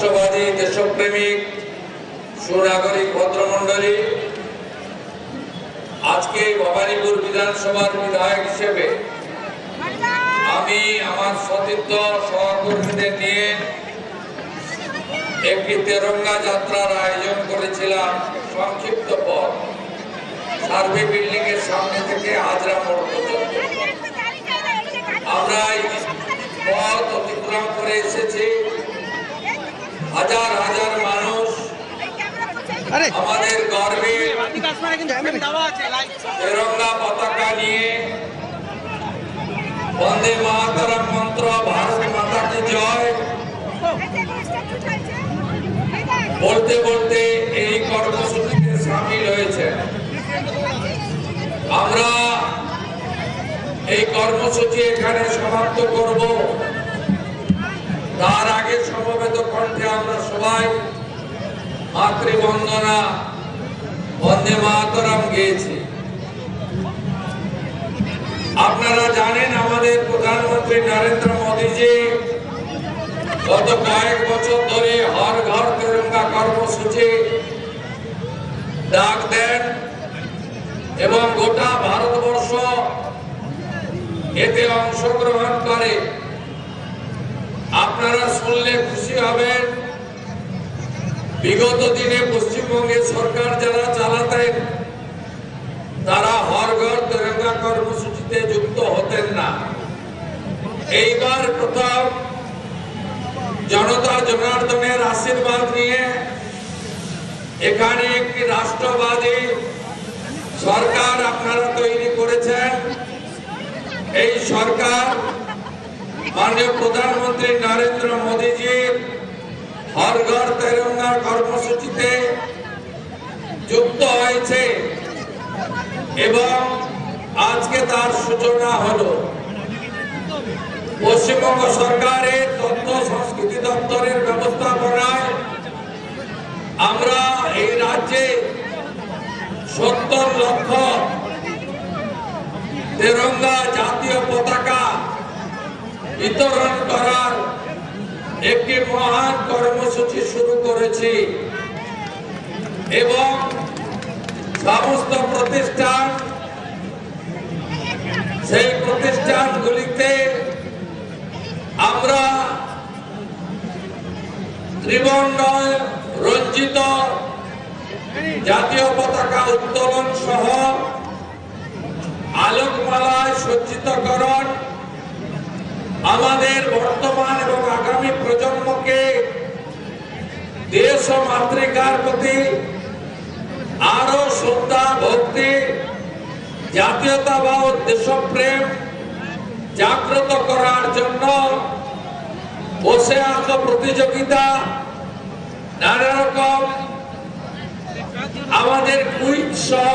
রাষ্ট্রবাদী দেশপ্রেমিক সুনাগরিক ভদ্রমণ্ডলী, আজকে ভবানীপুর বিধানসভার বিধায়ক হিসেবে আমি আমার সতীর্থ সহকর্মীদের নিয়ে একটি তেরঙ্গা যাত্রার আয়োজন করেছিলাম। সংক্ষিপ্ত পথ সার্ভে বিল্ডিং এর সামনে থেকে হাজরা মোড় পর্যন্ত আমরা পথ অতিক্রম করে এসেছি। হাজার হাজার মানুষ আমাদের গর্বে তেরঙ্গা পতাকা নিয়ে বন্দে মাতরম মন্ত্র, ভারত মাতা কি জয় বলতে বলতে এই কর্মসূচিতে সামিল হয়েছে। আমরা এই কর্মসূচি এখানে সমাপ্ত করব। তার আগে সমবেত কণ্ঠে আমরা সবাই মাতৃবন্দনা বন্দে মাতরম গেয়েছি। আপনারা জানেন আমাদের প্রধানমন্ত্রী নরেন্দ্র মোদীজি গত কয়েক বছর ধরে হর ঘর তেরঙ্গা কর্মসূচি ডাক দেন এবং গোটা ভারতবর্ষ এতে অংশগ্রহণ করে। আপনারা শুনলে খুশি হবেন, বিগত দিনে পশ্চিমবঙ্গে সরকার যারা চালাতেন তারা হর ঘর তেরঙ্গা কর্মসূচিতে যুক্ত হতেন না। এইবার প্রথম জনতা জনার্দনের আশীর্বাদ নিয়ে এখানে একটি রাষ্ট্রবাদী সরকার আপনারা তৈরি করেছেন। এই সরকার মাননীয় প্রধানমন্ত্রী নরেন্দ্র মোদীজির হর ঘর তেরঙ্গা কর্মসূচিতে যুক্ত হয়েছে এবং আজকে তার সূচনা হলো। পশ্চিমবঙ্গ সরকারের তথ্য সংস্কৃতি দপ্তরের ব্যবস্থাপনায় আমরা এই রাজ্যে 70 লক্ষ তেরঙ্গা জাতীয় পতাকা বিতরণ করার একটি মহান কর্মসূচি শুরু করেছি এবং সমস্ত প্রতিষ্ঠান, সেই প্রতিষ্ঠানগুলিতে আমরা ত্রিবর্ণ রঞ্জিত জাতীয় পতাকা উত্তোলন সহ আলোকমালায় সজ্জিতকরণ আমাদের বর্তমান এবং আগামী প্রজন্মকে দেশ ও মাতৃকার প্রতি আরো শ্রদ্ধা, ভক্তি, জাতীয়তাবাদ, দেশপ্রেম জাগ্রত করার জন্য বসে আঁকো প্রতিযোগিতা, নানা রকম আমাদের কুইজ সহ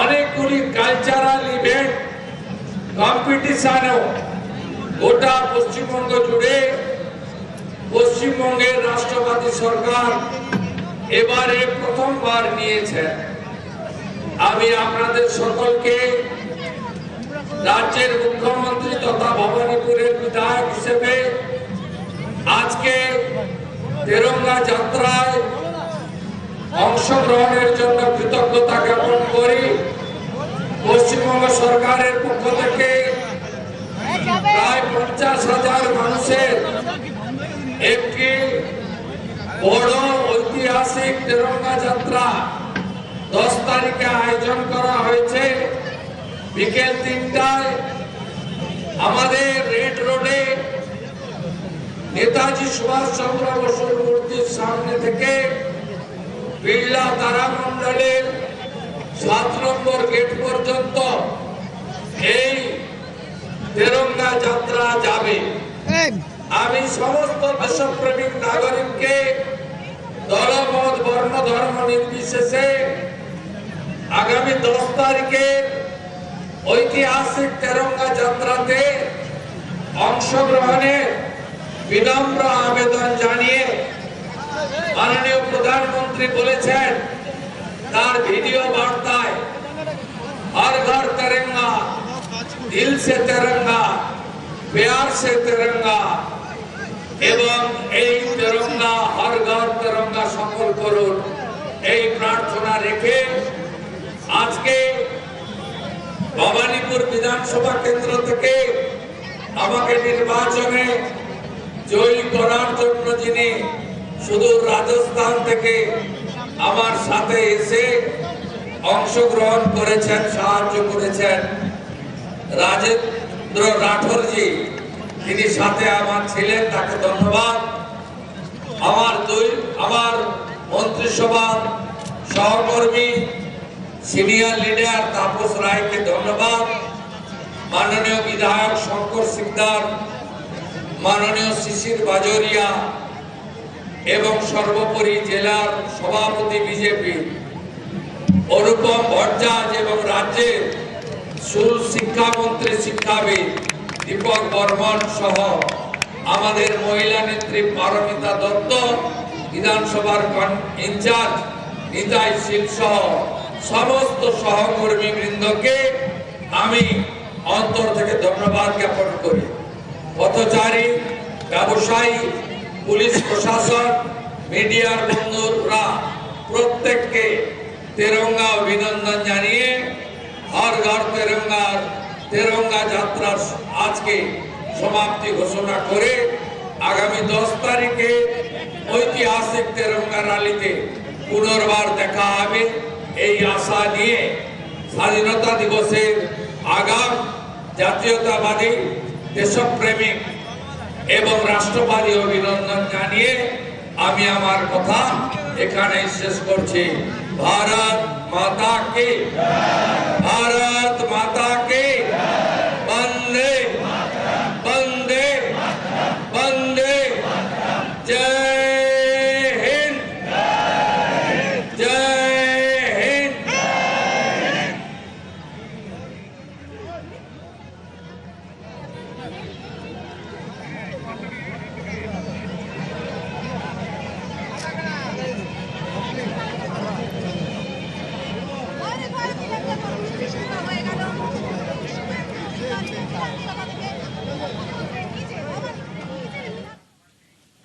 অনেকগুলি কালচারাল ইভেন্ট কম্পিটিশনও গোটা পশ্চিমবঙ্গ জুড়ে পশ্চিমবঙ্গের রাষ্ট্রবাদী সরকার এবারে প্রথমবার নিয়েছে। আমি আপনাদের সকলকে রাজ্যের মুখ্যমন্ত্রী তথা ভবানীপুরের বিধায়ক হিসেবে আজকে তেরঙ্গা যাত্রায় অংশগ্রহণের জন্য কৃতজ্ঞতা জ্ঞাপন করি। পশ্চিমবঙ্গ সরকারের পক্ষ থেকে প্রায় 50,000 মানুষের একটি বড় ঐতিহাসিক তেরঙ্গা যাত্রা 10 তারিখে আয়োজন করা হয়েছে। বিকেল 3টায় আমাদের রেড রোডে নেতাজি সুভাষচন্দ্র বসুর মূর্তির সামনে থেকে বিড়লা তারামণ্ডলের 7 নম্বর গেট পর্যন্ত এই তেরঙ্গা যাত্রা যাবে। আমি সমস্ত দেশপ্রেমিক নাগরিককে দলমত, বর্ণ, ধর্ম নির্বিশেষে আগামী 10 তারিখে ঐতিহাসিক তেরঙ্গা যাত্রাতে অংশগ্রহণের বিনম্র আবেদন জানিয়ে মাননীয় প্রধানমন্ত্রী বলেছেন তার ভিডিও বার্তায়, हर घर तिरंगा, दिल से तिरंगा, प्यार से तिरंगा, এবং এই তেরঙ্গা হর ঘর তেরঙ্গা সফল করুন এই প্রার্থনা রেখে আজকে ভবানীপুর বিধানসভা কেন্দ্র থেকে আমাকে নির্বাচনে জয়ী করার জন্য যিনি সুদূর রাজস্থান থেকে আমার সাথে এসে অংশগ্রহণ করেছেন, সাহায্য করেছেন, রাজেন্দ্র রাঠোরজি, তিনি সাথে আমার ছিলেন, তাকে ধন্যবাদ। আমার মন্ত্রিসভার সহকর্মী সিনিয়র লিডার তাপস রায়কে ধন্যবাদ। মাননীয় বিধায়ক শঙ্কর সিকদার, মাননীয় শিশির বাজোরিয়া এবং সর্বোপরি জেলার সভাপতি বিজেপি অনুপম ভট্টাচার্য এবং রাজ্যের স্কুল শিক্ষামন্ত্রী শিক্ষাবিদ দীপক বর্মন সহ আমাদের মহিলা নেত্রী পারমিতা দত্ত, বিধানসভার ইনচার্জ নিতাই সিং সহ সমস্ত সহকর্মী বৃন্দকে আমি অন্তর থেকে ধন্যবাদ জ্ঞাপন করি। পথচারী, ব্যবসায়ী, পুলিশ প্রশাসন, মিডিয়ার বন্ধুরা প্রত্যেককে তেরঙ্গা অভিনন্দন জানিয়ে হর ঘর তেরঙ্গা যাত্রার আজকে সমাপ্তি ঘোষণা করে আগামী 10 তারিখে ঐতিহাসিক তেরঙ্গা র্যালিতে পুনর্বার দেখা হবে এই আশা নিয়ে স্বাধীনতা দিবসের আগাম জাতীয়তাবাদী, দেশপ্রেমিক এবং রাষ্ট্রবাদী অভিনন্দন জানিয়ে আমি আমার কথা এখানেই শেষ করছি। ভারত মাতা কি, ভারত মাতা কি।